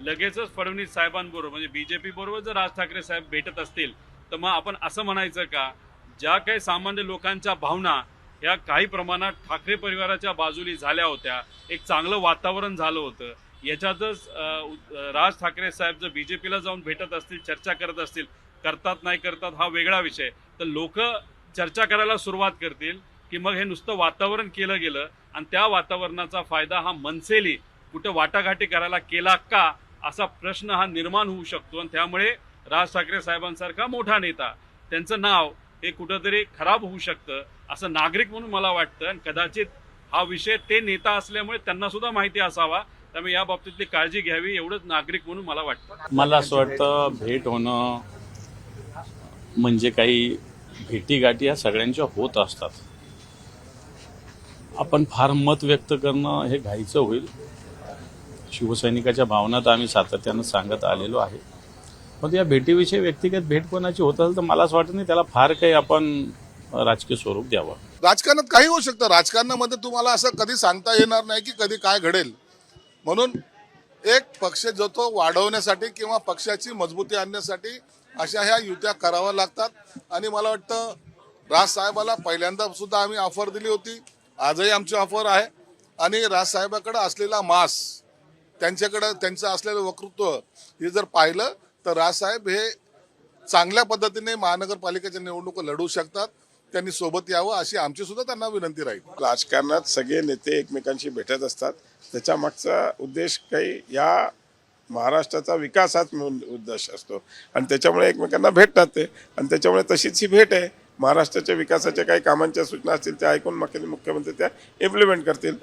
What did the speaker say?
लगेचच फडणवीस साहेबांबरोबर म्हणजे बीजेपी बरोबर जर राज ठाकरे साहेब भेटत असतील तर मग आपण असं म्हणायचं का ज्या काही सामान्य लोकांच्या भावना ह्या काही प्रमाणात ठाकरे परिवाराच्या बाजूली झाल्या होत्या, एक चांगलं वातावरण झालं होतं, याच्यातच राज ठाकरे साहेब जर बीजेपीला जाऊन भेटत असतील, चर्चा करत असतील, करतात नाही करतात हा वेगळा विषय, तर लोक चर्चा करायला सुरुवात करतील की मग हे नुसतं वातावरण केलं गेलं आणि त्या वातावरणाचा फायदा हा मनसेली कुठं वाटाघाटी करायला केला का असा प्रश्न हा निर्माण होऊ शकतो आणि त्यामुळे राज ठाकरे साहेबांसारखा मोठा नेता त्यांचं नाव हे कुठंतरी खराब होऊ शकतं असं नागरिक म्हणून मला वाटतं आणि कदाचित हा विषय ते नेता असल्यामुळे त्यांना सुद्धा माहिती असावा, त्यामुळे या बाबतीतली काळजी घ्यावी एवढंच नागरिक म्हणून मला वाटतं. मला असं वाटतं भेट होणं म्हणजे काही भेटीगाठी या सगळ्यांच्या होत असतात. आपण फार मत व्यक्त करणं हे घाईचं होईल. शिवसैनिकाच्या भावना तर आम्ही सातत्यानं सांगत आलेलो आहे. पण या भेटीविषयी व्यक्तिगत भेट कोणाची होत असेल तर मला असं वाटत नाही त्याला फार काही आपण राजकीय स्वरूप द्यावं. राजकारणात काही होऊ शकतं. राजकारणामध्ये तुम्हाला असं कधी सांगता येणार नाही की कधी काय घडेल. म्हणून एक पक्ष जो तो वाढवण्यासाठी किंवा पक्षाची मजबूती आणण्यासाठी अशा ह्या युत्या कराव्या लागतात. आणि मला वाटतं राज साहेबाला पहिल्यांदा सुद्धा आम्ही ऑफर दिली होती, आजही आमची ऑफर आहे. आणि राज साहेबाकडे असलेला मास, त्यांच्याकडे त्यांचं असलेलं वक्तृत्व हे जर पाहिलं तर राजसाहेब हे चांगल्या पद्धतीने महानगरपालिकेच्या निवडणुका लढवू शकतात. त्यांनी सोबत यावं अशी आमची सुद्धा त्यांना विनंती राहील. राजकारणात सगळे नेते एकमेकांशी भेटत असतात. त्याच्या मागचा उद्देश काही या महाराष्ट्राचा विकास हाच उद्देश असतो आणि त्याच्यामुळे एकमेकांना भेटतात ते. आणि त्याच्यामुळे तशीच ही भेट आहे. महाराष्ट्राच्या विकासाच्या काही कामांच्या सूचना असतील त्या ऐकून मुख्यमंत्री त्या इम्प्लिमेंट करतील.